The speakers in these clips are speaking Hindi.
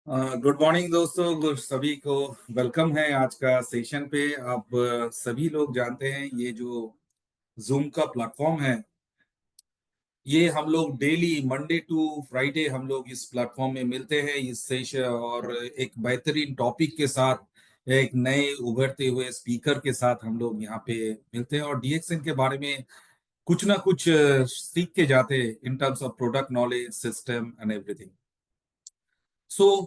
गुड मॉर्निंग दोस्तों, सभी को वेलकम है आज का सेशन पे। आप सभी लोग जानते हैं ये जो जूम का प्लेटफॉर्म है, ये हम लोग डेली मंडे टू फ्राइडे हम लोग इस प्लेटफॉर्म में मिलते हैं इस सेशन, और एक बेहतरीन टॉपिक के साथ एक नए उभरते हुए स्पीकर के साथ हम लोग यहाँ पे मिलते हैं और डीएक्सएन के बारे में कुछ ना कुछ सीख के जाते हैं in terms of product knowledge system and everything.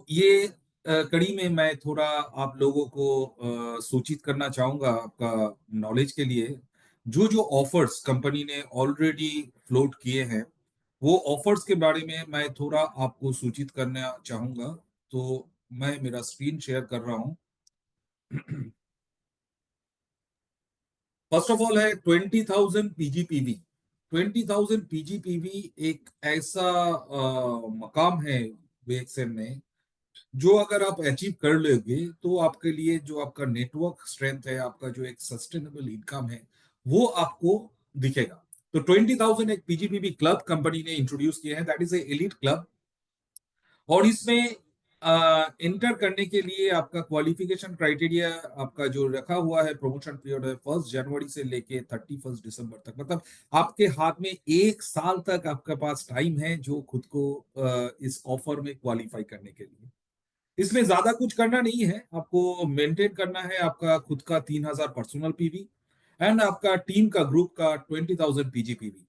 ये कड़ी में मैं थोड़ा आप लोगों को सूचित करना चाहूंगा आपका नॉलेज के लिए। जो जो ऑफर्स कंपनी ने ऑलरेडी फ्लोट किए हैं, वो ऑफर्स के बारे में मैं थोड़ा आपको सूचित करना चाहूंगा। तो मैं मेरा स्क्रीन शेयर कर रहा हूँ। फर्स्ट ऑफ ऑल है 20,000 पीजीपीवी। 20,000 पीजीपीवी एक ऐसा मकाम है बीएक्सएम में, जो अगर आप अचीव कर लोगे तो आपके लिए जो आपका नेटवर्क स्ट्रेंथ है, आपका जो एक सस्टेनेबल इनकम है, वो आपको दिखेगा। तो 20,000 एक पीजीपीबी क्लब कंपनी ने इंट्रोड्यूस किया है, that is a elite club. और इसमें इंटर करने के लिए आपका क्वालिफिकेशन क्राइटेरिया आपका जो रखा हुआ है, प्रमोशन पीरियड है 1 जनवरी से लेके 31 दिसंबर तक। मतलब आपके हाथ में 1 साल तक आपके पास टाइम है जो खुद को इस ऑफर में क्वालिफाई करने के लिए। इसमें ज्यादा कुछ करना नहीं है, आपको मेंटेन करना है आपका खुद का 3,000 पर्सनल पीवी एंड आपका टीम का ग्रुप का 20,000 पीजीपीवी।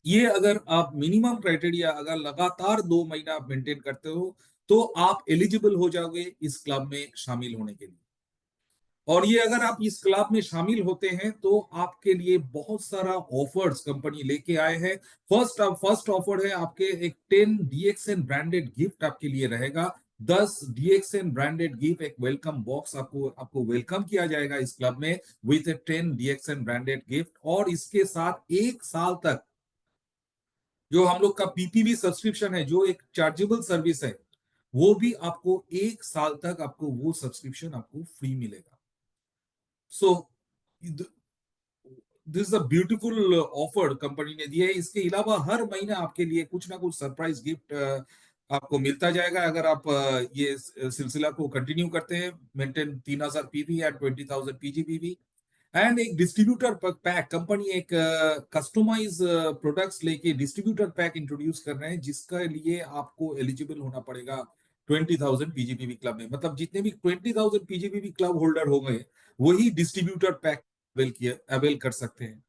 ये अगर आप मिनिमम क्राइटेरिया अगर लगातार 2 महीना आप मेंटेन करते हो, तो आप एलिजिबल हो जाओगे इस क्लब में शामिल होने के लिए। और ये अगर आप इस क्लब में शामिल होते हैं तो आपके लिए बहुत सारा ऑफर्स कंपनी लेके आए हैं। फर्स्ट ऑफर है आपके एक 10 डीएक्सएन ब्रांडेड गिफ्ट आपके लिए रहेगा। 10 डीएक्सएन ब्रांडेड गिफ्ट, एक वेलकम बॉक्स आपको आपको वेलकम किया जाएगा इस क्लब में with A 10 DXN branded gift. और इसके साथ 1 साल तक जो हम लोग का पीपीवी सब्सक्रिप्शन है, जो एक चार्जेबल सर्विस है, वो भी आपको 1 साल तक आपको वो सब्सक्रिप्शन आपको फ्री मिलेगा। So this a beautiful offer company ने दिया है। इसके अलावा हर महीने आपके लिए कुछ ना कुछ सरप्राइज गिफ्ट आपको मिलता जाएगा अगर आप ये सिलसिला को कंटिन्यू करते हैं। मेंटेन 3,000 पीवी एंड 20,000 पीजीपीवी एंड एक डिस्ट्रीब्यूटर पैक। कंपनी एक कस्टमाइज प्रोडक्ट्स लेके डिस्ट्रीब्यूटर पैक इंट्रोड्यूस कर रहे हैं, जिसका लिए आपको एलिजिबल होना पड़ेगा 20,000 पीजीपीवी क्लब में। मतलब जितने भी 20,000 पीजीपीवी क्लब होल्डर हो गए, वही डिस्ट्रीब्यूटर पैक अवेल कर सकते हैं।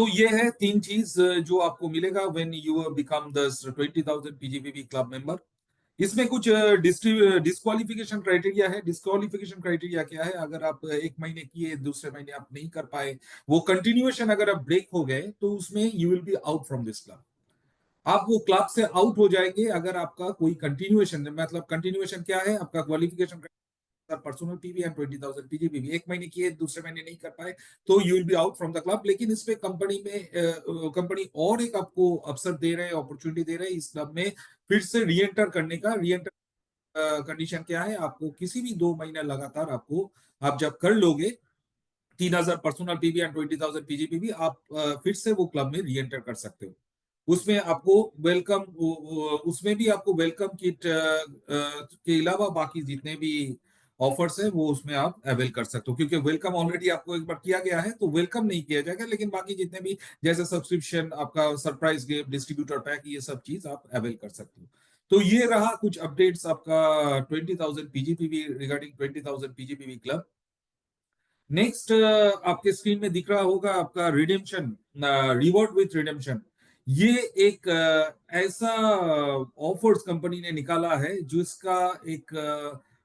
ये है तीन चीज जो आपको मिलेगा when you become the 20,000 PGPV club member. इसमें कुछ डिस्क्वालिफिकेशन क्राइटेरिया है। डिस्क्वालिफिकेशन क्राइटेरिया क्या है? अगर आप 1 महीने किए, दूसरे महीने आप नहीं कर पाए, वो कंटिन्यूएशन अगर आप ब्रेक हो गए, तो उसमें you will be out from this club. आप वो क्लब से आउट हो जाएंगे अगर आपका कोई कंटिन्यूएशन, मतलब कंटिन्यूएशन क्या है? आपका क्वालिफिकेशन पर्सनल पीवी एंड 20,000 पीजीपीवी 1 महीने किए, दूसरे महीने नहीं कर पाए, तो you will be out from the club. लेकिन इसमें कंपनी और एक आपको अवसर दे रहे हैं, अपॉर्चुनिटी दे रहे हैं इस क्लब में फिर से री एंटर करने का। री एंटर कंडीशन क्या है? आपको किसी भी 2 महीने लगातार आपको, आप जब कर लोगे 3,000 पर्सनल पीवी एंड 20,000 पीजीपीवी, आप फिर से वो क्लब में री एंटर कर सकते हो। उसमें आपको वेलकम, उसमें भी आपको वेलकम किट के अलावा बाकी जितने भी ऑफर्स है वो उसमें आप अवेल कर सकते हो। क्योंकि वेलकम ऑलरेडी आपको एक बार किया गया है, तो वेलकम नहीं किया जाएगा, लेकिन बाकी जितने भी जैसे सब्सक्रिप्शन, आपका सरप्राइज गिफ्ट, डिस्ट्रीब्यूटर पैक, ये सब चीज आप अवेल कर सकते हो। तो ये रहा कुछ अपडेट्स आपका 20,000 पीजीपीवी रिगार्डिंग 20,000 पीजीपीवी क्लब। नेक्स्ट आपके स्क्रीन में दिख रहा होगा आपका रिडेम्पशन, रिवॉर्ड विथ रिडेम्पशन। ये एक ऐसा ऑफर्स कंपनी ने निकाला है जो इसका एक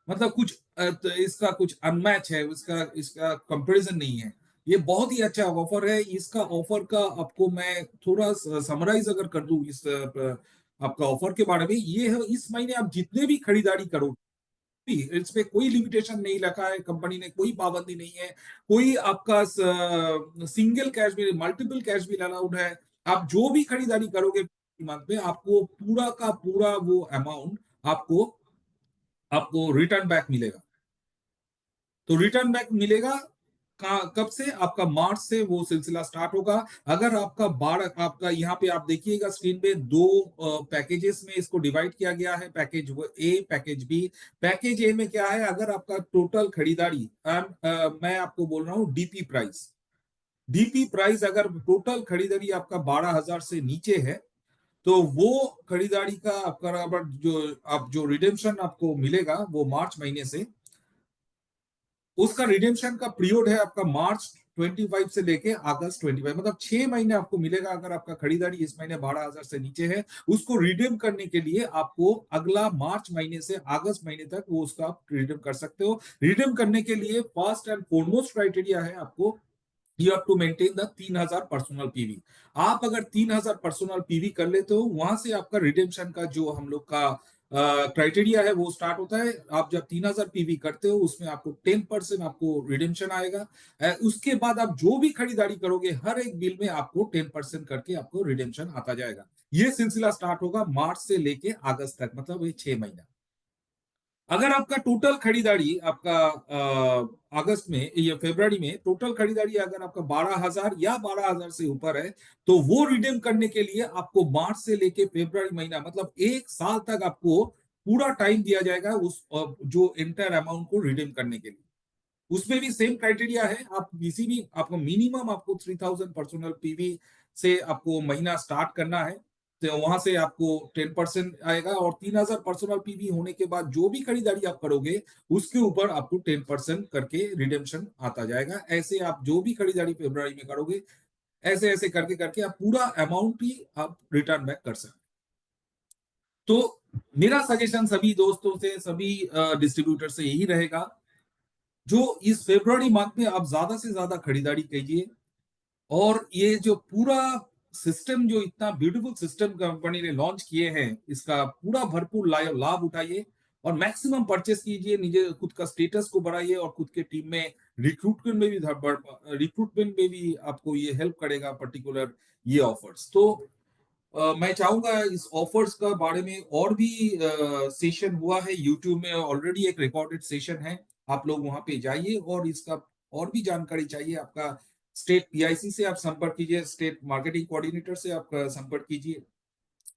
मतलब कुछ तो इसका कुछ अनमैच है, इसका इसका कंपैरिजन नहीं है। ये बहुत ही अच्छा ऑफर है। इसका ऑफर का आपको मैं थोड़ा समराइज अगर कर दूं इस आपका ऑफर के बारे में, ये है इस महीने आप जितने भी खरीदारी करो, इस पे कोई लिमिटेशन नहीं रखा है कंपनी ने, कोई पाबंदी नहीं है। कोई आपका सिंगल कैश भी, मल्टीपल कैश भी अलाउड है। आप जो भी खरीदारी करोगे मंथ में, आपको पूरा का पूरा वो अमाउंट आपको आपको रिटर्न बैक मिलेगा। तो रिटर्न बैक मिलेगा कब से? आपका मार्च से वो सिलसिला स्टार्ट होगा। अगर आपका 12, आपका यहाँ पे आप देखिएगा स्क्रीन पे, दो पैकेजेस में इसको डिवाइड किया गया है, पैकेज ए, पैकेज बी। पैकेज ए में क्या है, अगर आपका टोटल खरीदारी, मैं आपको बोल रहा हूँ डीपी प्राइस अगर टोटल खरीदारी आपका 12,000 से नीचे है, तो वो खरीदारी का आपका जो रिडेम्पशन आपको मिलेगा वो मार्च महीने से, उसका रिडेम्पशन का पीरियड है आपका मार्च 25 से लेके अगस्त 25, मतलब 6 महीने आपको मिलेगा। अगर आपका खरीदारी इस महीने 12,000 से नीचे है, उसको रिडीम करने के लिए आपको अगला मार्च महीने से अगस्त महीने तक वो उसका आप रिडीम कर सकते हो। रिडीम करने के लिए फर्स्ट एंड फोरमोस्ट क्राइटेरिया है आपको, you have to maintain the 3,000 personal PV. आप अगर 3,000 पर्सनल पीवी कर लेते हो, वहां से आपका रिडेम्पशन का जो हम लोग का क्राइटेरिया है वो स्टार्ट होता है। आप जब 3,000 पीवी करते हो, उसमें आपको 10% आपको रिडेम्पशन आएगा। उसके बाद आप जो भी खरीदारी करोगे, हर एक बिल में आपको 10% करके आपको रिडेम्पशन आता जाएगा। ये सिलसिला स्टार्ट होगा मार्च से लेके अगस्त तक, मतलब ये 6 महीना। अगर आपका टोटल खरीदारी आपका अगस्त में या फरवरी में टोटल खरीदारी अगर आपका 12,000 या 12,000 से ऊपर है, तो वो रिडीम करने के लिए आपको मार्च से लेके फरवरी महीना, मतलब 1 साल तक आपको पूरा टाइम दिया जाएगा उस जो इंटर अमाउंट को रिडीम करने के लिए। उसमें भी सेम क्राइटेरिया है, आप किसी भी, आपको मिनिमम आपको 3,000 पर्सनल पीवी से आपको महीना स्टार्ट करना है, तो वहां से आपको 10% आएगा, और 3,000 पर्सनल पीवी होने के बाद जो भी खरीदारी आप करोगे, उसके ऊपर आपको 10% करके रिडेम्पशन आता जाएगा। ऐसे आप जो भी खरीदारी फरवरी में करोगे, ऐसे ऐसे करके करके आप पूरा अमाउंट ही आप रिटर्न बैक कर सकते। तो मेरा सजेशन सभी दोस्तों से, सभी डिस्ट्रीब्यूटर से यही रहेगा, जो इस फरवरी मंथ में आप ज्यादा से ज्यादा खरीदारी कीजिए, और ये जो पूरा सिस्टम, जो इतना ब्यूटीफुल सिस्टम कंपनी ने लॉन्च किए हैं, इसका पूरा भरपूर लाभ उठाइए और मैक्सिमम परचेस कीजिए। निजे खुद का स्टेटस को बढ़ाइए, और खुद के टीम में रिक्रूटमेंट में भी आपको ये हेल्प करेगा पर्टिकुलर ये ऑफर्स। तो मैं चाहूंगा इस ऑफर्स का बारे में और भी सेशन हुआ है यूट्यूब में, ऑलरेडी एक रिकॉर्डेड सेशन है, आप लोग वहां पे जाइए और इसका और भी जानकारी चाहिए, आपका स्टेट पीआईसी से आप संपर्क कीजिए, स्टेट मार्केटिंग कोऑर्डिनेटर से आप संपर्क कीजिए,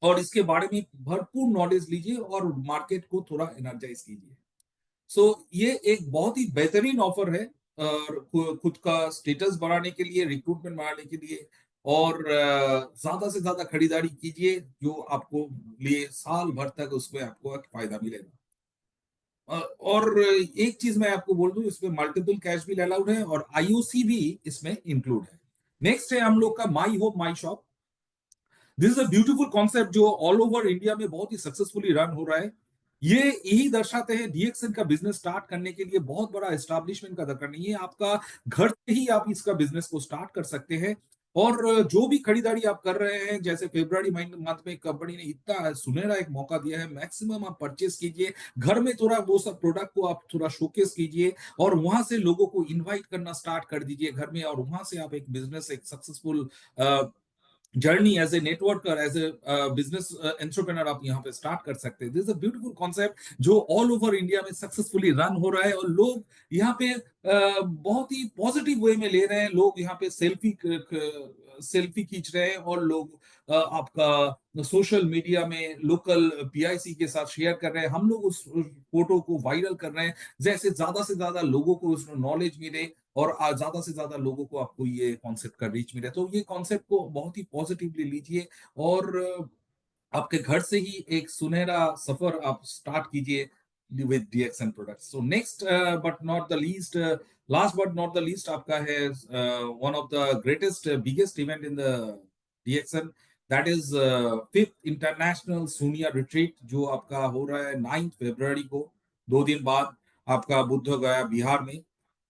और इसके बारे में भरपूर नॉलेज लीजिए और मार्केट को थोड़ा एनर्जाइज कीजिए। सो ये एक बहुत ही बेहतरीन ऑफर है, और खुद का स्टेटस बढ़ाने के लिए, रिक्रूटमेंट बढ़ाने के लिए, और ज्यादा से ज्यादा खरीदारी कीजिए, जो आपको लिए साल भर तक उसमें आपको एक फायदा मिलेगा। और एक चीज मैं आपको बोल दूं, इसमें मल्टीपल कैश बिल अलाउड है, और आईओसी भी इसमें इंक्लूड है। नेक्स्ट है हम लोग का my home my shop. This is a beautiful concept जो ऑल ओवर इंडिया में बहुत ही सक्सेसफुली रन हो रहा है। ये यही दर्शाते हैं, डीएक्सएन का बिजनेस स्टार्ट करने के लिए बहुत बड़ा एस्टैब्लिशमेंट का दरकार नहीं है, आपका घर से ही आप इसका बिजनेस को स्टार्ट कर सकते हैं। और जो भी खरीदारी आप कर रहे हैं, जैसे फरवरी मंथ में कंपनी ने इतना सुनहरा एक मौका दिया है, मैक्सिमम आप परचेस कीजिए, घर में थोड़ा वो सब प्रोडक्ट को आप थोड़ा शोकेस कीजिए, और वहां से लोगों को इनवाइट करना स्टार्ट कर दीजिए घर में, और वहां से आप एक बिजनेस, एक successful journey as a networker, as a business entrepreneur आप यहाँ पे स्टार्ट कर सकते हैं। This is a beautiful concept जो ऑल ओवर इंडिया में सक्सेसफुली रन हो रहा है, और लोग यहाँ पे बहुत ही पॉजिटिव वे में ले रहे हैं। लोग यहाँ पे सेल्फी खींच रहे हैं, और लोग आपका सोशल मीडिया में लोकल पीआईसी के साथ शेयर कर रहे हैं, हम लोग उस फोटो को वायरल कर रहे हैं, जैसे ज्यादा से ज्यादा लोगों को उसमें नॉलेज मिले, और ज्यादा से ज्यादा लोगों को आपको ये कॉन्सेप्ट का रीच मिले। तो ये कॉन्सेप्ट को बहुत ही पॉजिटिवली लीजिए, और आपके घर से ही एक सुनहरा सफर आप स्टार्ट कीजिए with DXN products. So next but not the least, last but not the least, आपका है one of the greatest biggest event in the DXN, that is fifth international सूनिया रिट्रीट, जो आपका हो रहा है 9 फरवरी को, 2 दिन बाद, आपका बुद्ध गया बिहार में।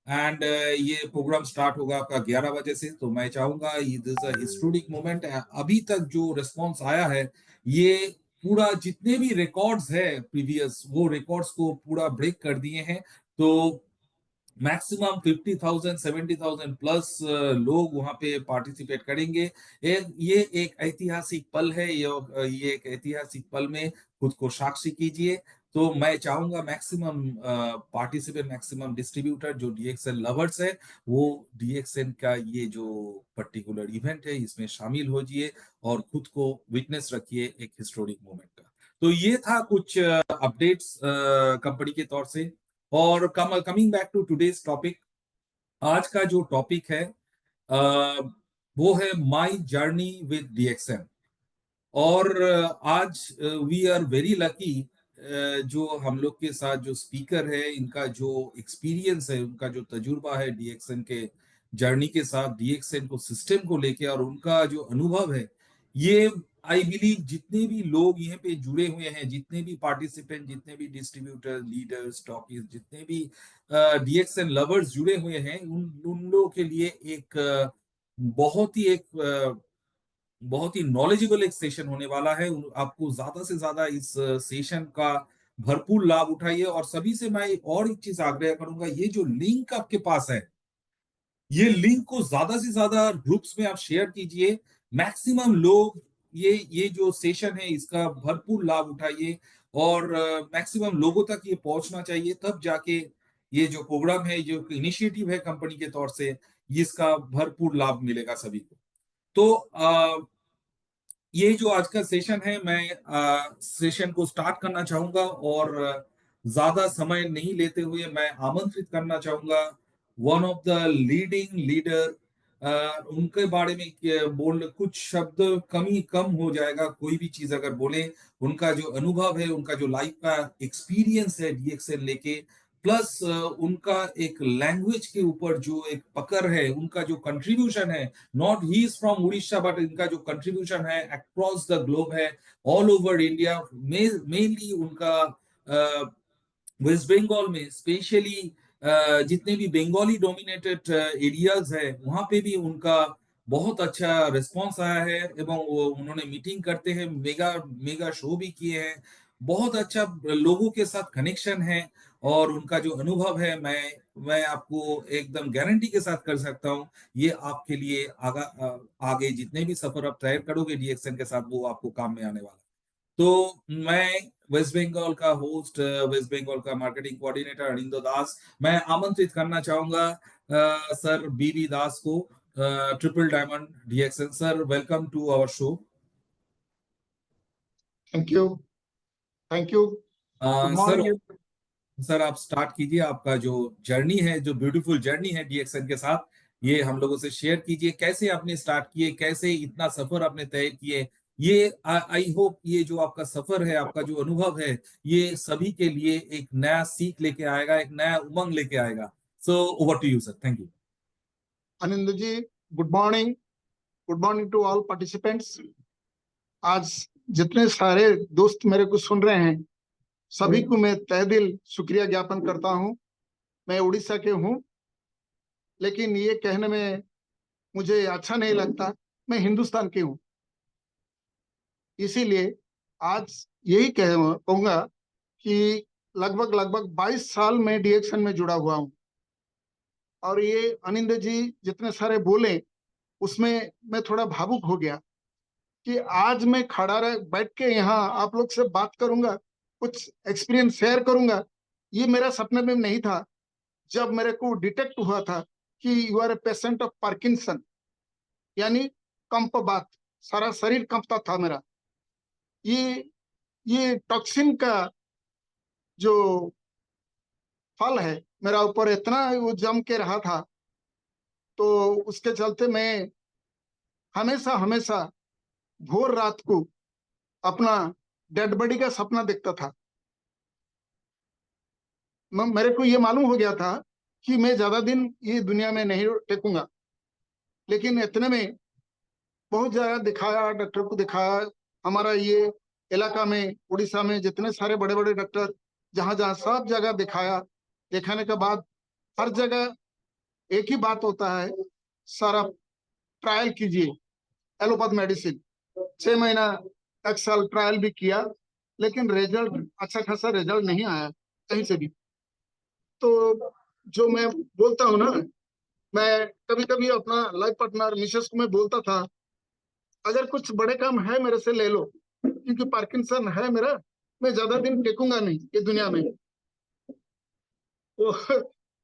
एंड ये प्रोग्राम स्टार्ट होगा आपका 11 बजे से। तो मैं चाहूंगा, ये दिस अ हिस्टोरिक मोमेंट है। अभी तक जो रिस्पॉन्स आया है, ये पूरा जितने भी रिकॉर्ड्स है प्रीवियस, वो रिकॉर्ड्स को पूरा ब्रेक कर दिए हैं। तो मैक्सिमम 50,000 70,000 प्लस लोग वहां पे पार्टिसिपेट करेंगे। ये एक ऐतिहासिक पल है, ये एक ऐतिहासिक पल में खुद को साक्षी कीजिए, तो मैं चाहूंगा मैक्सिमम पार्टिसिपेंट, मैक्सिमम डिस्ट्रीब्यूटर जो डीएक्सएन लवर्स है, वो डीएक्सएन का ये जो पर्टिकुलर इवेंट है इसमें शामिल हो जाइए और खुद को विटनेस रखिए एक हिस्टोरिक मोमेंट का। तो ये था कुछ अपडेट्स कंपनी के तौर से। और coming back to today's topic, आज का जो टॉपिक है अ, वो है माई जर्नी विद डीएक्सएन। और आज वी आर वेरी लकी, जो हम लोग के साथ जो स्पीकर है, इनका जो एक्सपीरियंस है, उनका जो तजुर्बा है डीएक्सएन के जर्नी के साथ, डीएक्सएन को सिस्टम को लेके, और उनका जो अनुभव है, ये आई बिलीव जितने भी लोग यहाँ पे जुड़े हुए हैं, जितने भी पार्टिसिपेंट, जितने भी डिस्ट्रीब्यूटर, लीडर्स, स्टॉकीज, जितने भी डीएक्सएन लवर्स जुड़े हुए हैं, उन उन लोगों के लिए एक बहुत ही एक बहुत ही नॉलेजेबल एक सेशन होने वाला है। आपको ज्यादा से ज्यादा इस सेशन का भरपूर लाभ उठाइए। और सभी से मैं एक और एक चीज आग्रह करूंगा, ये जो लिंक आपके पास है, ये लिंक को ज्यादा से ज्यादा ग्रुप्स में आप शेयर कीजिए। मैक्सिमम लोग ये जो सेशन है इसका भरपूर लाभ उठाइए, और मैक्सिमम लोगों तक ये पहुंचना चाहिए, तब जाके ये जो प्रोग्राम है, जो इनिशिएटिव है कंपनी के तौर से, इसका भरपूर लाभ मिलेगा सभी को। तो ये जो आज का सेशन है, मैं सेशन को स्टार्ट करना चाहूंगा, और ज्यादा समय नहीं लेते हुए मैं आमंत्रित करना चाहूंगा one of the leading leader. उनके बारे में बोल कुछ शब्द कम हो जाएगा, कोई भी चीज अगर बोले, उनका जो अनुभव है, उनका जो लाइफ का एक्सपीरियंस है डीएक्सएल लेके, प्लस उनका एक लैंग्वेज के ऊपर जो एक पकड़ है, उनका जो कंट्रीब्यूशन है, not he is from Orissa, but इनका जो कंट्रीब्यूशन है अक्रॉस द ग्लोब है, ऑल ओवर इंडिया, मेनली उनका वेस्ट बंगाल में स्पेशली जितने भी बंगाली डोमिनेटेड एरियाज है, वहां पे भी उनका बहुत अच्छा रिस्पांस आया है, एवं वो उन्होंने मीटिंग करते हैं, मेगा मेगा शो भी किए हैं, बहुत अच्छा लोगों के साथ कनेक्शन है। और उनका जो अनुभव है, मैं आपको एकदम गारंटी के साथ कर सकता हूँ, ये आपके लिए आगे जितने भी सफर आप तय करोगे डीएक्सएन के साथ, वो आपको काम में आने वाला है। तो मैं वेस्ट बंगाल का होस्ट, वेस्ट बंगाल का मार्केटिंग कोऑर्डिनेटर अनिंदो दास, मैं आमंत्रित करना चाहूंगा सर बीबी दास को, triple diamond DXN. Sir, welcome to our show. Thank you. Thank you. Good sir, morning. Sir आप स्टार्ट कीजिए, आपका जो जर्नी है, जो ब्यूटीफुल जर्नी है डीएक्सएन के साथ, ये हम लोगों से शेयर कीजिए। कैसे आपने स्टार्ट किए, कैसे इतना सफर आपने तय किए? ये आई होप ये जो आपका सफर है, आपका जो अनुभव है, ये सभी के लिए एक नया सीख लेके आएगा, एक नया उमंग लेके आएगा। So over to you sir, thank you. Anand ji, good morning. Good morning to all participants. आज जितने सारे दोस्त मेरे को सुन रहे हैं, सभी को मैं तहे दिल शुक्रिया ज्ञापन करता हूं। मैं उड़ीसा के हूं, लेकिन ये कहने में मुझे अच्छा नहीं लगता, मैं हिंदुस्तान के हूं। इसीलिए आज यही कहूंगा कि लगभग लगभग 22 साल में डीएक्शन में जुड़ा हुआ हूं। और ये अनिंद जी जितने सारे बोले, उसमें मैं थोड़ा भावुक हो गया कि आज मैं खड़ा रह बैठ के यहाँ आप लोग से बात करूंगा, कुछ एक्सपीरियंस शेयर करूंगा। ये मेरा सपने में नहीं था। जब मेरे को डिटेक्ट हुआ था कि you are a patient of Parkinson, यानी कंप बात, सारा शरीर कंपता था मेरा। ये ये टॉक्सिन का जो फल है, मेरा ऊपर इतना वो जम के रहा था, तो उसके चलते मैं हमेशा हमेशा भोर रात को अपना डेड बॉडी का सपना देखता था। मेरे को ये मालूम हो गया था कि मैं ज्यादा दिन ये दुनिया में नहीं टेकूंगा। लेकिन इतने में बहुत जगह दिखाया, डॉक्टर को दिखाया। हमारा ये इलाका में, उड़ीसा में जितने सारे बड़े बड़े डॉक्टर, जहां जहां सब जगह दिखाया। दिखाने के बाद हर जगह एक ही बात होता है, सारा ट्रायल कीजिए, एलोपैथ मेडिसिन। 6 महीना, 1 साल ट्रायल भी किया, लेकिन रिजल्ट, अच्छा खासा रिजल्ट नहीं आया कहीं से भी। तो जो मैं बोलता हूँ ना, मैं कभी कभी अपना लाइफ पार्टनर मिसेस को मैं बोलता था, अगर कुछ बड़े काम है मेरे से ले लो, क्योंकि पार्किंसन है मेरा, मैं ज्यादा दिन टेकूंगा नहीं ये दुनिया में। वो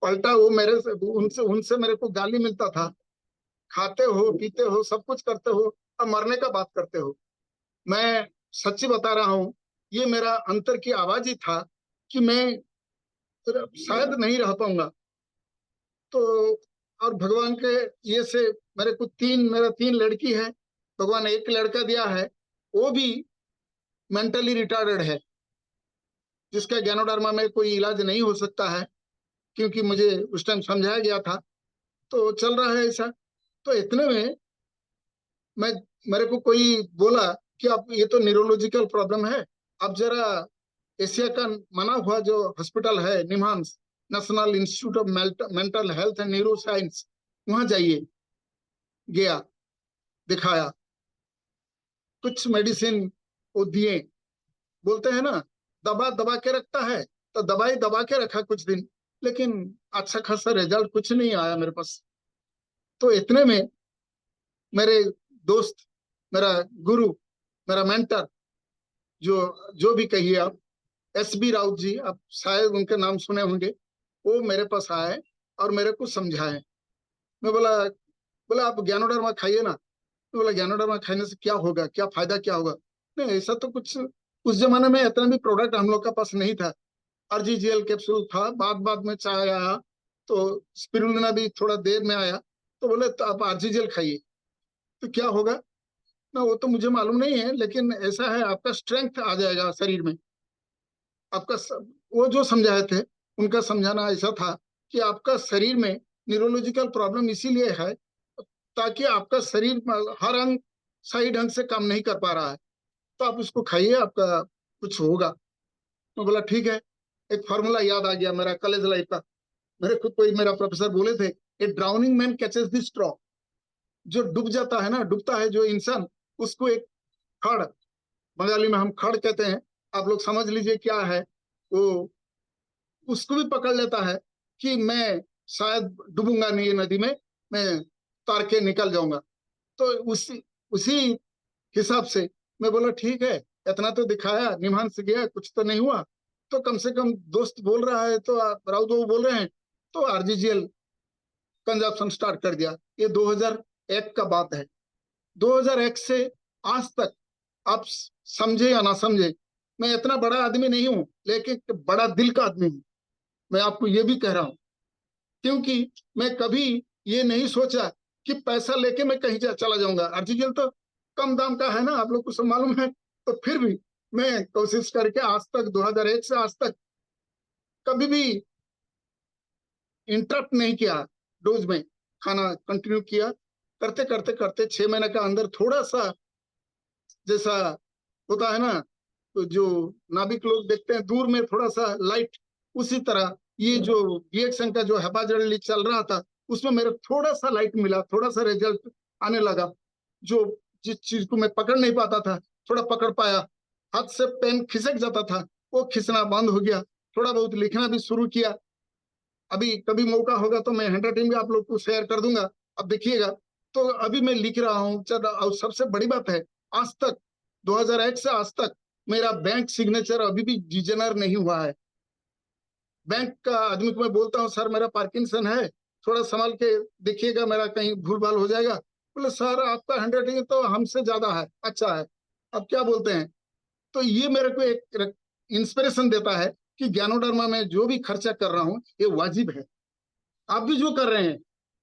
पलटा, वो मेरे से उनसे उनसे मेरे को गाली मिलता था, खाते हो पीते हो सब कुछ करते हो, अब मरने का बात करते हो। मैं सच्ची बता रहा हूँ, ये मेरा अंतर की आवाज ही था कि मैं शायद नहीं रह पाऊंगा। तो और भगवान के ये से मेरा 3 लड़की है, भगवान एक लड़का दिया है, वो भी मेंटली रिटार्डेड है, जिसका ज्ञानोडर्मा में कोई इलाज नहीं हो सकता है, क्योंकि मुझे उस टाइम समझाया गया था। तो चल रहा है ऐसा। तो इतने में मैं मेरे को कोई बोला कि आप ये तो न्यूरोलॉजिकल प्रॉब्लम है, आप जरा एशिया का माना हुआ जो हॉस्पिटल है निम्हांस, national institute of mental health and neuro science, वहां जाइए। गया, दिखाया, कुछ मेडिसिन वो दिए। बोलते हैं ना, दबा दबा के रखता है, तो दवाई दबा के रखा कुछ दिन, लेकिन अच्छा खासा रिजल्ट कुछ नहीं आया मेरे पास। तो इतने में मेरे दोस्त, मेरा गुरु, मेरा मेंटर, जो जो भी कहिए आप, S B राउत जी, आप शायद उनके नाम सुने होंगे, वो मेरे पास आए और मेरे को समझाए। मैं बोला बोला आप ज्ञानोडर्मा खाइए ना। मैं बोला ज्ञानोडर्मा खाने से क्या होगा, क्या फायदा क्या होगा? नहीं, ऐसा तो कुछ उस जमाने में इतना भी प्रोडक्ट हम लोग का पास नहीं था। RGGL कैप्सूल था, बाद बाद में चाय आया, तो स्पिरुलिना भी थोड़ा देर में आया। तो बोले तो आप RGGL खाइए, तो क्या होगा ना, वो तो मुझे मालूम नहीं है, लेकिन ऐसा है आपका स्ट्रेंथ आ जाएगा शरीर में। वो जो समझाए थे, उनका समझाना ऐसा था कि आपका शरीर में न्यूरोलॉजिकल प्रॉब्लम इसीलिए है ताकि आपका शरीर हर अंग सही ढंग से काम नहीं कर पा रहा है, तो आप उसको खाइए, आपका कुछ होगा। मैं बोला ठीक है। एक फॉर्मूला याद आ गया मेरा कॉलेज लाइफ का। मेरे खुद कोई मेरा प्रोफेसर बोले थे, a drowning man catches the straw. जो डूब जाता है ना, डूबता है जो इंसान, उसको एक खड़, बंगाली में हम खड़ कहते हैं, आप लोग समझ लीजिए क्या है वो, उसको भी पकड़ लेता है कि मैं शायद डूबूंगा नहीं ये नदी में, मैं तार के निकल जाऊंगा। तो उसी उसी हिसाब से मैं बोला ठीक है, इतना तो दिखाया, निमान से गया, कुछ तो नहीं हुआ, तो कम से कम दोस्त बोल रहा है तो राउत बाबू बोल रहे हैं, तो RGGL कंजप्शन स्टार्ट कर दिया। ये 2001 का बात है। 2001 से आज तक, आप समझे या ना समझे, मैं इतना बड़ा आदमी नहीं हूं, लेकिन बड़ा दिल का आदमी हूं। मैं आपको ये भी कह रहा हूं, क्योंकि मैं कभी ये नहीं सोचा कि पैसा लेके मैं कहीं चला जाऊंगा। RGGL तो कम दाम का है ना, आप लोग को सब मालूम है। तो फिर भी मैं कोशिश करके आज तक, 2001 से आज तक कभी भी इंटरप्ट नहीं किया। डोज में खाना कंटिन्यू किया, करते करते करते 6 महीने का अंदर थोड़ा सा, जैसा होता है ना, तो जो नाविक लोग देखते हैं दूर में थोड़ा सा लाइट, उसी तरह ये जो रिएक्शन का जो हैपाजर्डली चल रहा था, उसमें मेरे थोड़ा सा लाइट मिला, थोड़ा सा रिजल्ट आने लगा। जो जिस चीज को मैं पकड़ नहीं पाता था, थोड़ा पकड़ पाया। हाथ से पेन खिसक जाता था, वो खिसना बंद हो गया। थोड़ा बहुत लिखना भी शुरू किया। अभी कभी मौका होगा तो मैं हैंडराइटिंग भी आप लोग को शेयर कर दूंगा, अब देखिएगा। तो अभी मैं लिख रहा हूँ। और सबसे बड़ी बात है, आज तक 2001 से आज तक मेरा बैंक सिग्नेचर अभी भी डिजेनर नहीं हुआ है। बैंक का आदमी को मैं बोलता हूँ, सर मेरा पार्किंसन है, थोड़ा संभाल के देखिएगा, मेरा कहीं भूल भाल हो जाएगा। बोले सर आपका हैंडराइटिंग तो हमसे ज्यादा है, अच्छा है, अब क्या बोलते हैं। तो ये मेरे को एक इंस्पिरेशन देता है कि ज्ञानोडर्मा में जो भी खर्चा कर रहा हूँ ये वाजिब है। आप भी जो कर रहे हैं,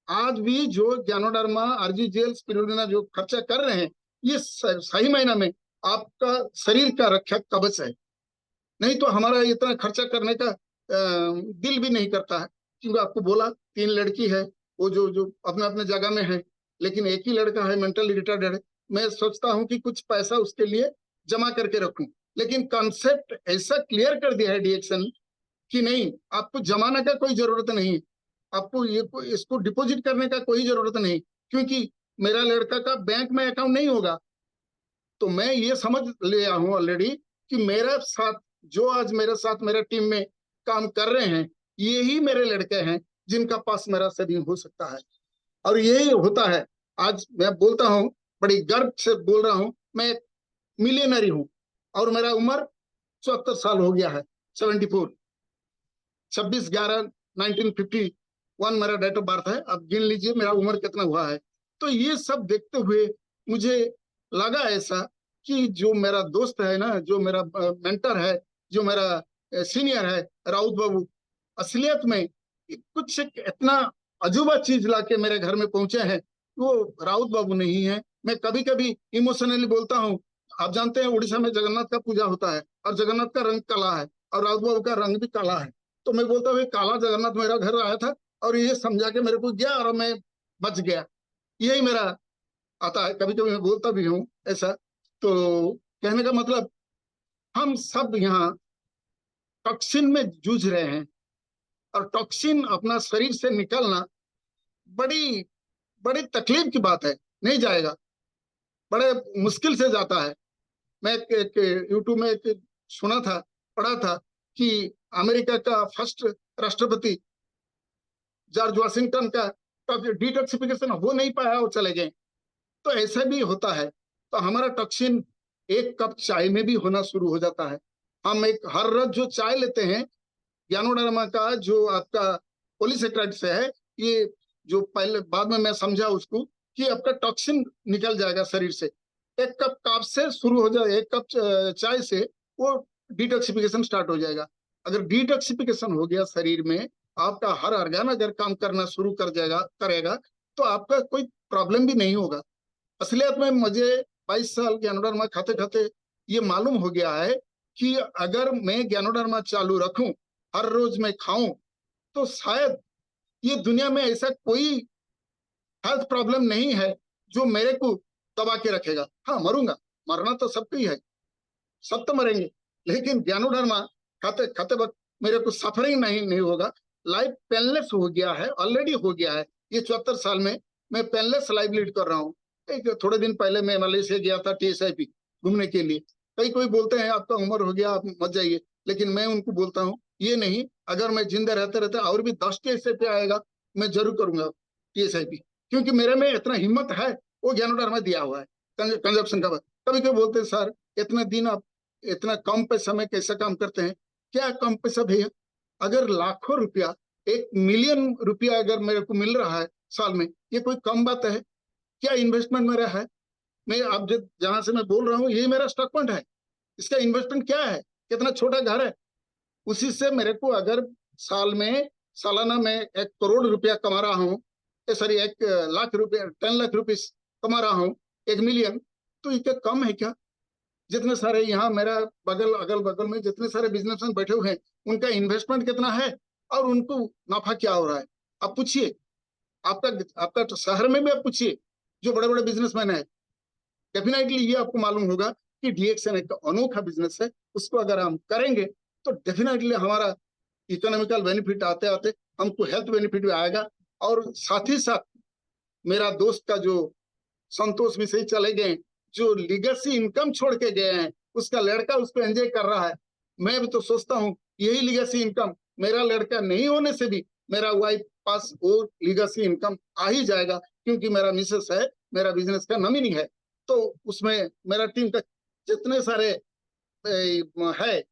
आज भी जो ज्ञानोडर्मा, RGGL, स्पिरुलिना जो खर्चा कर रहे हैं, ये सही मायना में आपका शरीर का रक्षा कवच है। नहीं तो हमारा इतना खर्चा करने का दिल भी नहीं करता है। क्योंकि आपको बोला 3 लड़की है, वो जो जो अपने अपने जगह में है, लेकिन एक ही लड़का है मेंटली रिटार्डेड। मैं सोचता हूँ कि कुछ पैसा उसके लिए जमा करके रखूं, लेकिन कॉन्सेप्ट ऐसा क्लियर कर दिया है DXN कि नहीं, आपको जमाने का कोई जरूरत नहीं, आपको ये इसको डिपॉजिट करने का कोई जरूरत नहीं, क्योंकि मेरा लड़का का बैंक में अकाउंट नहीं होगा। तो मैं ये समझ लिया हूं ऑलरेडी कि मेरा साथ, जो आज मेरे साथ मेरे टीम में काम कर रहे हैं, यही मेरे लड़के हैं जिनका पास मेरा सेविंग हो सकता है। और यही होता है। आज मैं बोलता हूँ, बड़ी गर्व से बोल रहा हूँ, मैं मिलियनरी हूँ और मेरा उम्र 74 साल हो गया है, 74। 26/11/1951 मेरा डेट ऑफ बर्थ है। अब गिन लीजिए मेरा उम्र कितना हुआ है। तो ये सब देखते हुए मुझे लगा ऐसा कि जो मेरा दोस्त है ना, जो मेरा मेंटर है, जो मेरा सीनियर है राउत बाबू, असलियत में कुछ इतना अजूबा चीज लाके मेरे घर में पहुंचे हैं, वो राउत बाबू नहीं है। मैं कभी कभी इमोशनली बोलता हूँ। आप जानते हैं उड़ीसा में जगन्नाथ का पूजा होता है, और जगन्नाथ का रंग काला है, और राउत बाबू का रंग भी काला है। तो मैं बोलता हूँ काला जगन्नाथ मेरा घर आया था, और ये समझा के मेरे को गया, और मैं बच गया। यही मेरा आता है, कभी कभी मैं बोलता भी हूँ ऐसा। तो कहने का मतलब, हम सब यहाँ टॉक्सिन में जूझ रहे हैं, और टॉक्सिन अपना शरीर से निकलना बड़ी बड़ी तकलीफ की बात है। नहीं जाएगा, बड़े मुश्किल से जाता है। मैं एक यूट्यूब में एक सुना था, पढ़ा था कि अमेरिका का फर्स्ट राष्ट्रपति जॉर्ज वाशिंगटन का डिटॉक्सिफिकेशन हो नहीं पाया, वो चले गए। तो ऐसा भी होता है। तो हमारा टॉक्सिन एक कप चाय में भी होना शुरू हो जाता है। हम एक हर रोज जो चाय लेते हैं, ज्ञानोडर्मा का जो आपका पॉलीसेक्राइड से है, ये जो पहले बाद में मैं समझा उसको कि आपका टॉक्सिन निकल जाएगा शरीर से। एक कप काप से शुरू हो जाए, एक कप चाय से वो डिटॉक्सिफिकेशन स्टार्ट हो जाएगा। अगर डिटॉक्सिफिकेशन हो गया शरीर में, आपका हर ऑर्गन अगर काम करना शुरू कर जाएगा करेगा, तो आपका कोई प्रॉब्लम भी नहीं होगा। असलियत में मुझे 22 साल ज्ञानोडर्मा खाते खाते ये मालूम हो गया है कि अगर मैं ज्ञानोडर्मा चालू रखूं, हर रोज मैं खाऊं, तो शायद ये दुनिया में ऐसा कोई हेल्थ प्रॉब्लम नहीं है जो मेरे को दबा के रखेगा। हाँ, मरूंगा, मरना तो सबको ही है, सब तो मरेंगे, लेकिन ज्ञानोडर्मा खाते खाते वक्त मेरे को सफरिंग नहीं होगा। लाइफ पेनलेस हो गया है, ऑलरेडी हो गया है। ये 74 साल में मैं पेनलेस लाइफ लीड कर रहा हूँ। एक थोड़े दिन पहले मैं मलेशिया गया था TSIP घूमने के लिए। कई कोई बोलते हैं आपका उम्र हो गया, आप मत जाइए, लेकिन मैं उनको बोलता हूँ ये नहीं, अगर मैं जिंदा रहते रहते और भी 10 TSIP आएगा, मैं जरूर करूंगा TSIP, क्योंकि मेरे में इतना हिम्मत है। वो ज्ञानोडर्मा दिया हुआ है कंजप्शन का। कभी कोई बोलते हैं सर इतने दिन आप इतना कम पैसा में कैसे काम करते हैं? क्या कम पैसा भैया? अगर लाखों रुपया, 1 मिलियन रुपया अगर मेरे को मिल रहा है साल में, ये कोई कम बात है क्या? इन्वेस्टमेंट मेरा है। मैं अब जहां से मैं बोल रहा हूँ, ये मेरा स्टॉक फंड है। इसका इन्वेस्टमेंट क्या है? कितना छोटा घर है, उसी से मेरे को अगर साल में सालाना में 1 करोड़ रुपया कमा रहा हूँ, सॉरी 1 लाख रुपया, 10 लाख रुपीज कमा रहा हूँ, 1 मिलियन, तो ये क्या कम है क्या? जितने सारे यहाँ मेरा अगल बगल में जितने सारे बिजनेसमैन बैठे हुए हैं, उनका इन्वेस्टमेंट कितना है और उनको नफा क्या हो रहा है? आप पूछिए, आपका आपका तो शहर में भी आप पूछिए जो बड़े बड़े बिजनेसमैन है, डेफिनेटली ये आपको मालूम होगा कि DXN एक अनोखा बिजनेस है। उसको अगर हम करेंगे तो डेफिनेटली हमारा इकोनॉमिकल बेनिफिट आते आते हमको हेल्थ बेनिफिट भी आएगा। और साथ ही साथ मेरा दोस्त का जो संतोष भी सही चले गए, जो लीगेसी इनकम छोड़ के गए हैं, उसका लड़का उसको एंजॉय कर रहा है। मैं भी तो सोचता हूँ यही लीगेसी इनकम मेरा लड़का नहीं होने से भी मेरा वाइफ पास वो लीगेसी इनकम आ ही जाएगा, क्योंकि मेरा मिसेस है, मेरा बिजनेस का नॉमिनी है। तो उसमें मेरा टीम का जितने सारे है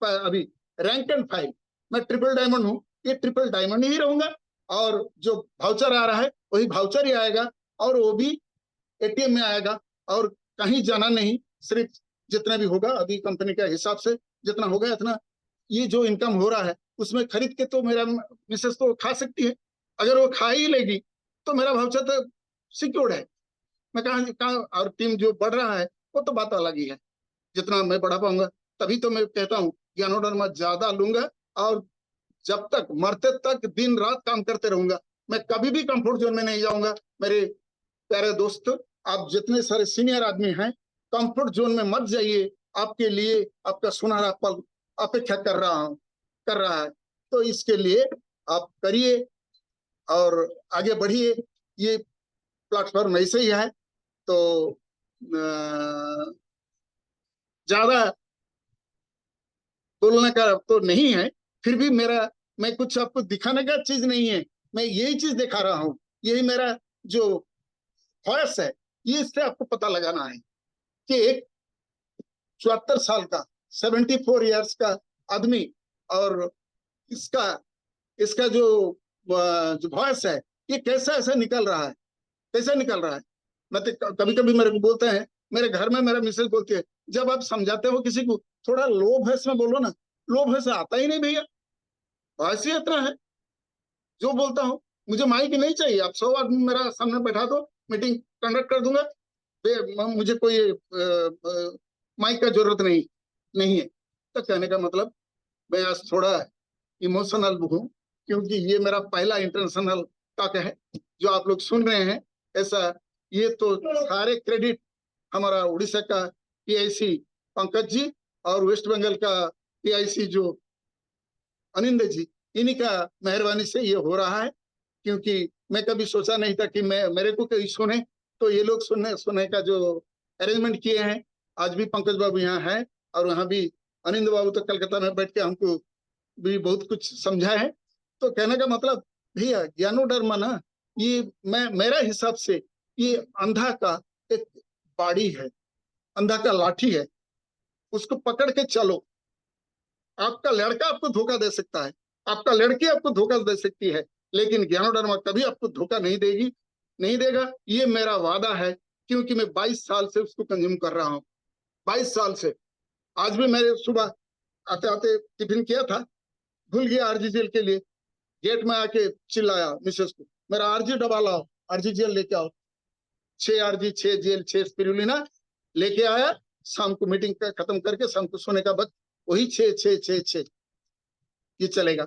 अभी रैंक एंड फाइल, मैं ट्रिपल डायमंड हूँ, ये ट्रिपल डायमंड ही रहूंगा। और जो भाउचर आ रहा है वही भाउचर ही आएगा, और वो भी ATM में आएगा, और कहीं जाना नहीं। सिर्फ जितना भी होगा अभी कंपनी के हिसाब से जितना होगा इतना, ये जो इनकम हो रहा है उसमें खरीद के तो मेरा मिसेस तो खा सकती है। अगर वो खा ही लेगी तो मेरा भावचा तो सिक्योर्ड है। मैं कहा और टीम जो बढ़ रहा है वो तो बात अलग ही है। जितना मैं बढ़ा पाऊंगा, तभी तो मैं कहता हूँ ज्ञानोडर्मा ज्यादा लूंगा, और जब तक मरते तक दिन रात काम करते रहूंगा। मैं कभी भी कंफर्ट जोन में नहीं जाऊंगा। मेरे प्यारे दोस्त, आप जितने सारे सीनियर आदमी हैं, कंफर्ट जोन में मत जाइए। आपके लिए आपका सुनहरा पल अपेक्षा कर रहा है। तो इसके लिए आप करिए और आगे बढ़िए। ये प्लेटफॉर्म ऐसे ही है, तो ज्यादा बोलने का तो नहीं है। फिर भी मैं कुछ आपको दिखाने का चीज नहीं है, मैं यही चीज दिखा रहा हूँ। यही मेरा जो ख्वाहिश है, ये इससे आपको पता लगाना है कि एक 74 साल का 74 ईयर्स का आदमी, और इसका इसका जो वॉइस है, ये कैसा ऐसा निकल रहा है, कैसे निकल रहा है। मैं तो कभी कभी मेरे को बोलते हैं, मेरे घर में मेरा मिसेज बोलती है, जब आप समझाते हो किसी को थोड़ा लो वॉइस में बोलो ना। लो वॉइस आता ही नहीं भैया, वॉइस ही इतना है जो बोलता हूँ। मुझे माइक नहीं चाहिए, आप 100 आदमी मेरा सामने बैठा दो, मीटिंग कंडक्ट कर दूंगा, मुझे कोई माइक का जरूरत नहीं नहीं है। तो कहने का मतलब, मैं आज थोड़ा इमोशनल हूँ, क्योंकि ये मेरा पहला इंटरनेशनल टॉक है जो आप लोग सुन रहे हैं। ऐसा, ये तो सारे क्रेडिट हमारा उड़ीसा का पीआईसी पंकज जी और वेस्ट बंगाल का पीआईसी जो अनिंद जी, इन्हीं का मेहरबानी से ये हो रहा है। क्योंकि मैं कभी सोचा नहीं था कि मैं मेरे को कोई सुने, तो ये लोग सुनने का जो अरेंजमेंट किए हैं। आज भी पंकज बाबू यहाँ है, और वहाँ भी अनिंद बाबू तो कलकत्ता में बैठ के हमको भी बहुत कुछ समझा है। तो कहने का मतलब भैया, ज्ञानोधर्म ना, ये मैं मेरा हिसाब से ये अंधा का एक बाड़ी है, अंधा का लाठी है, उसको पकड़ के चलो। आपका लड़का आपको धोखा दे सकता है, आपका लड़की आपको धोखा दे सकती है, लेकिन ज्ञानोधर्म कभी आपको धोखा नहीं देगी, नहीं देगा, ये मेरा वादा है। क्योंकि मैं 22 साल से उसको कंज्यूम कर रहा हूँ, 22 साल से। आज भी मैंने सुबह आते आते टिफिन किया था, भूल गया आरजीजीएल के लिए, गेट में आके चिल्लाया मिसेस को, मेरा आरजी डबा लाओ, आरजीजीएल लेके आओ। 6 आरजी, 6 जेल, 6 स्पिरुलिना लेके आया। शाम को मीटिंग का खत्म करके शाम को सोने का वक्त वही 6 ये चलेगा।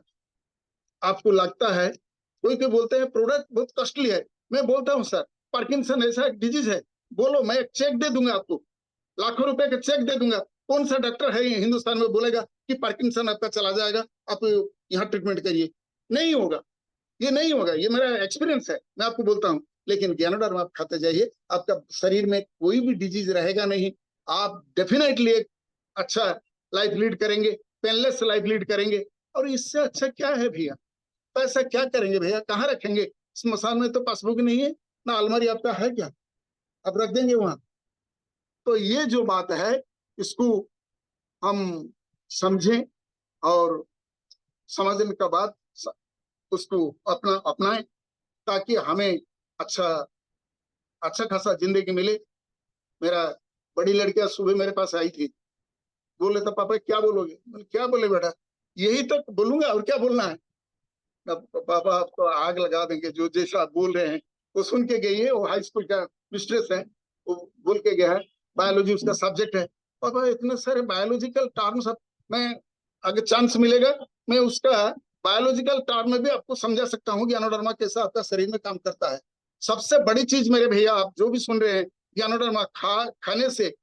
आपको लगता है, कोई कोई बोलते हैं प्रोडक्ट बहुत कॉस्टली है, मैं बोलता हूँ सर, पार्किंसन ऐसा एक डिजीज है, बोलो मैं एक चेक दे दूंगा आपको, लाखों रुपए का चेक दे दूंगा। कौन सा डॉक्टर है हिंदुस्तान में बोलेगा कि पार्किंसन आपका चला जाएगा, आप यहाँ ट्रीटमेंट करिए? नहीं होगा, ये नहीं होगा, ये मेरा एक्सपीरियंस है, मैं आपको बोलता हूँ। लेकिन ज्ञानोधर्म आप खाते जाइए, आपका शरीर में कोई भी डिजीज रहेगा नहीं, आप डेफिनेटली एक अच्छा लाइफ लीड करेंगे, पेनलेस लाइफ लीड करेंगे। और इससे अच्छा क्या है भैया? पैसा क्या करेंगे भैया, कहाँ रखेंगे? स्मशान में तो पासबुक नहीं है ना, अलमारी आपका है क्या, आप रख देंगे वहां? तो ये जो बात है, इसको हम समझें, और समझने का बाद उसको अपनाएं, ताकि हमें अच्छा अच्छा खासा जिंदगी मिले। मेरा बड़ी लड़कियां सुबह मेरे पास आई थी, बोले तो पापा क्या बोलोगे? मैंने क्या बोले बेटा, यही तो बोलूंगा, और क्या बोलना है? पापा आप तो आग लगा देंगे, जो जैसा आप बोल रहे हैं। वो सुन के गई है, वो हाई स्कूल का मिस्ट्रेस है, वो बोल के गया है, बायोलॉजी उसका सब्जेक्ट है। पापा इतने सारे बायोलॉजिकल टर्म्स, मैं अगर चांस मिलेगा, मैं उसका बायोलॉजिकल टर्म में भी आपको समझा सकता हूँ ज्ञानोडर्मा कैसा आपका शरीर में काम करता है। सबसे बड़ी चीज मेरे भैया, आप जो भी सुन रहे हैं, ज्ञानोडर्मा खाने से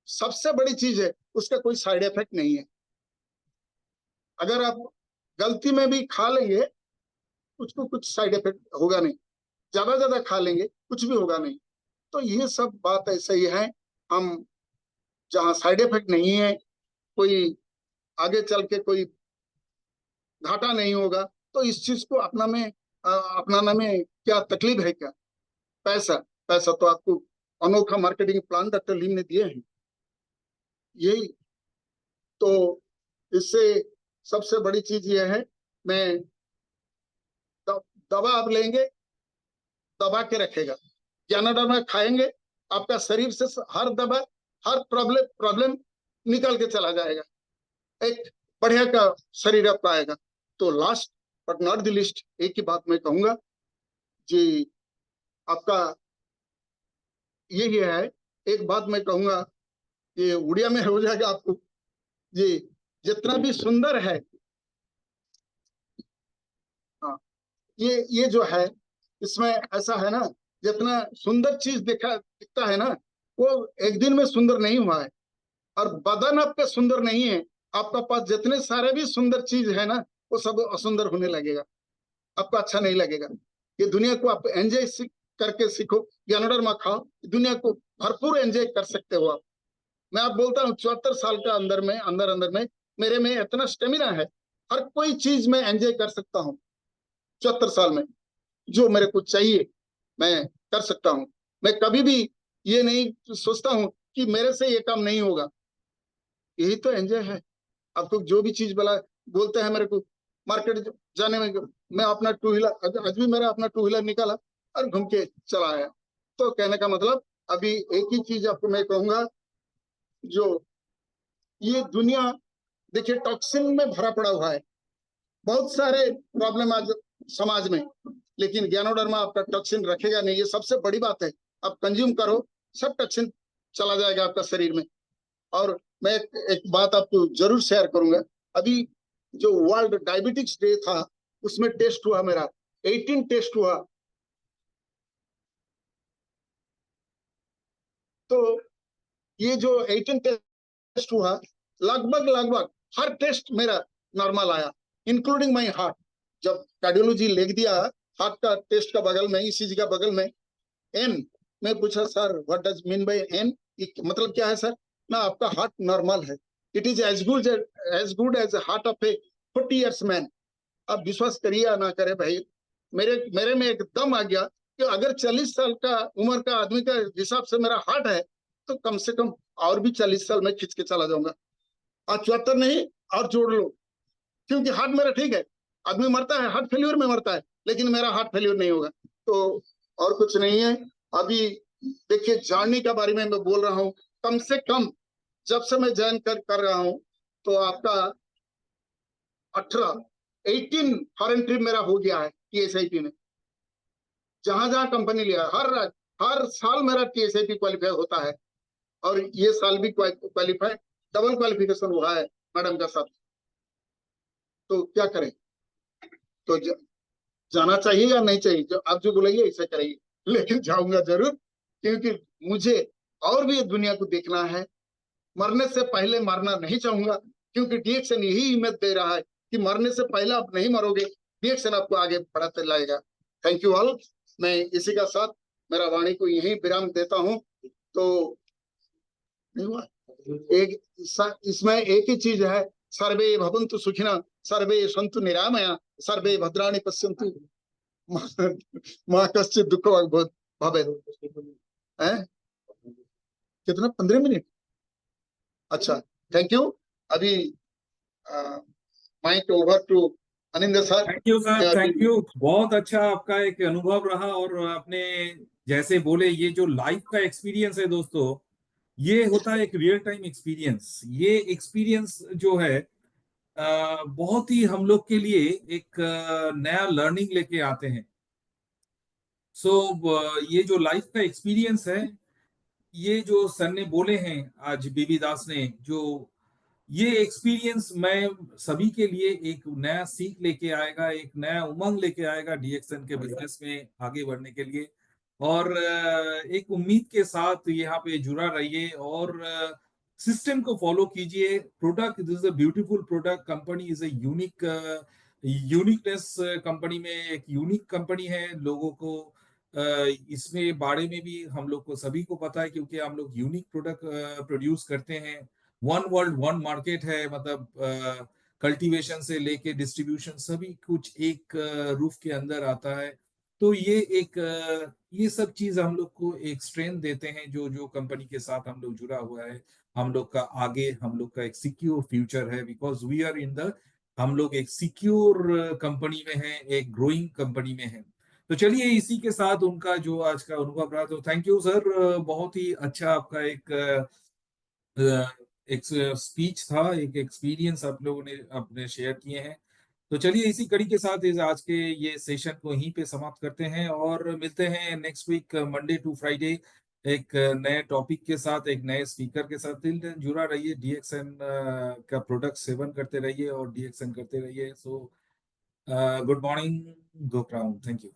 सबसे बड़ी चीज है, उसका कोई साइड इफेक्ट नहीं है। अगर आप गलती में भी खा लेंगे, उसको कुछ साइड इफेक्ट होगा नहीं, ज्यादा खा लेंगे कुछ भी होगा नहीं। तो ये सब बात ऐसा ही है, हम जहाँ साइड इफेक्ट नहीं है, कोई आगे चल के कोई घाटा नहीं होगा, तो इस चीज को अपनाने में क्या तकलीफ है क्या? पैसा पैसा तो आपको अनोखा मार्केटिंग प्लान डॉक्टर लीम ने दिए हैं, यही तो। इससे सबसे बड़ी चीज ये है, मैं दवा आप लेंगे, दबा के रखेगा। ज्ञानोडर्मा खाएंगे, आपका शरीर से हर दवा, हर प्रॉब्लम निकल के चला जाएगा, एक बढ़िया का शरीर आपका आएगा। तो last but not the list, एक ही बात मैं कहूंगा जी, आपका यही है, एक बात मैं कहूंगा, ये उड़िया में हो जाएगा आपको जी, जितना भी सुंदर है, हाँ, ये जो है, इसमें ऐसा है ना, जितना सुंदर चीज दिखता है ना, वो एक दिन में सुंदर नहीं हुआ है। और बदन आपका सुंदर नहीं है, आपका पास जितने सारे भी सुंदर चीज है ना, वो सब असुंदर होने लगेगा, आपको अच्छा नहीं लगेगा। ये दुनिया को आप एंजॉय करके सीखो, ज्ञानोडर्मा खाओ, दुनिया को भरपूर एंजॉय कर सकते हो आप। मैं आप बोलता हूँ 74 साल का अंदर में मेरे में इतना स्टेमिना है, हर कोई चीज में एंजॉय कर सकता हूँ। 74 साल में जो मेरे को चाहिए मैं कर सकता हूँ। मैं कभी भी ये नहीं सोचता हूँ कि मेरे से ये काम नहीं होगा। यही तो एंजॉय है। आपको जो भी चीज बोलते हैं मेरे को मार्केट जाने में, मैं अपना टू व्हीलर, आज भी मेरा अपना टू व्हीलर निकाला और घूम के चला आया। तो कहने का मतलब अभी एक ही चीज आपको मैं कहूंगा, जो ये दुनिया देखिए टॉक्सिन में भरा पड़ा हुआ है, बहुत सारे प्रॉब्लम आज समाज में, लेकिन ज्ञानोडर्मा आपका टॉक्सिन रखेगा नहीं, ये सबसे बड़ी बात है। आप कंज्यूम करो, सब टॉक्सिन चला जाएगा आपका शरीर में। और मैं एक बात आपको जरूर शेयर करूंगा, अभी जो वर्ल्ड डायबिटिक्स डे था उसमें टेस्ट हुआ मेरा, 18 टेस्ट हुआ। तो ये जो 18 टेस्ट हुआ, लगभग लगभग हर टेस्ट मेरा नॉर्मल आया, इंक्लूडिंग माय हार्ट। जब कार्डियोलॉजी लिख दिया हार्ट का टेस्ट का बगल में, ईसीजी का बगल में एन, मैं पूछा sir what does mean by N, मतलब क्या है सर? ना आपका हार्ट नॉर्मल है, it is as good as heart of a 40 years man. आप विश्वास करिए या ना करे भाई, मेरे मेरे में एकदम आ गया कि अगर 40 साल का उम्र का आदमी का हिसाब से मेरा हार्ट है, तो कम से कम और भी 40 साल में खींच के चला जाऊंगा। और 74 नहीं, और जोड़ लो, क्योंकि हार्ट मेरा ठीक है। आदमी मरता है हार्ट फेल्यूर में मरता है, लेकिन मेरा हार्ट फेल्यूर नहीं होगा। तो और कुछ नहीं है। अभी देखिए जर्नी के बारे में मैं बोल रहा हूँ, कम से कम जब से मैं ज्वाइन कर रहा हूँ, तो आपका 18 फॉरेन ट्रिप मेरा हो गया है TSIP में। जहां जहां कंपनी लिया, हर साल मेरा TSIP क्वालिफाई होता है, और ये साल भी क्वालिफाई, डबल क्वालिफिकेशन हुआ है मैडम का साथ। तो क्या करें? तो जाना चाहिए या नहीं चाहिए? जो आप जो बोलेंगे ऐसा करेंगे, लेकिन जाऊंगा जरूर, क्योंकि मुझे और भी दुनिया को देखना है। मरने से पहले मरना नहीं चाहूंगा, क्योंकि DXN यही हिम्मत दे रहा है कि मरने से पहले आप नहीं मरोगे, DXN आपको आगे बढ़ाते लाएगा। Thank you all. मैं इसी का साथ मेरा वाणी को यही विराम देता हूँ। तो एक इसमें एक ही चीज है, सर्वे भवन्तु सुखिनः, सर्वे सन्तु निरामया, सर्वे भद्राणि पश्यन्तु माँ कश्चित् दुःख भवेत्। कितना 15 मिनट? अच्छा, थैंक यू। अभी mike over to Anindar sir. Thank you sir, thank you. बहुत अच्छा आपका एक अनुभव रहा, और आपने जैसे बोले ये जो लाइफ का एक्सपीरियंस है दोस्तों, ये होता है एक रियल टाइम एक्सपीरियंस। ये एक्सपीरियंस जो है बहुत ही हम लोग के लिए एक नया लर्निंग लेके आते हैं। सो ये जो लाइफ का एक्सपीरियंस है, ये जो सर ने बोले हैं आज, बीबी दास ने, जो ये एक्सपीरियंस मैं सभी के लिए एक नया सीख लेके आएगा, एक नया उमंग लेके आएगा DXN के बिजनेस में आगे बढ़ने के लिए। और एक उम्मीद के साथ यहाँ पे जुड़ा रहिए, और सिस्टम को फॉलो कीजिए। Product, this is a beautiful product, company is a unique, uniqueness company में, एक यूनिक कंपनी है। लोगों को इसमें बारे में भी हम लोग को सभी को पता है, क्योंकि हम लोग यूनिक प्रोडक्ट प्रोड्यूस करते हैं। वन वर्ल्ड वन मार्केट है, मतलब कल्टीवेशन से लेके डिस्ट्रीब्यूशन सभी कुछ एक रूफ के अंदर आता है। तो ये एक ये सब चीज हम लोग को एक स्ट्रेंथ देते हैं, जो जो कंपनी के साथ हम लोग जुड़ा हुआ है। हम लोग का आगे, हम लोग का एक सिक्योर फ्यूचर है, because we are in the, हम लोग एक सिक्योर कंपनी में हैं, एक ग्रोइंग कंपनी में हैं। तो चलिए, इसी के साथ उनका जो आज का अनुभव रहा, तो थैंक यू सर। बहुत ही अच्छा आपका एक स्पीच था, एक एक्सपीरियंस आप लोगों ने अपने शेयर किए हैं। तो चलिए, इसी कड़ी के साथ इस आज के ये सेशन को यहीं पे समाप्त करते हैं, और मिलते हैं next week Monday to Friday एक नए टॉपिक के साथ, एक नए स्पीकर के साथ। दिल दिन जुड़ा रहिए, DXN का प्रोडक्ट सेवन करते रहिए और DXN करते रहिए। So good morning, go crown, thank you.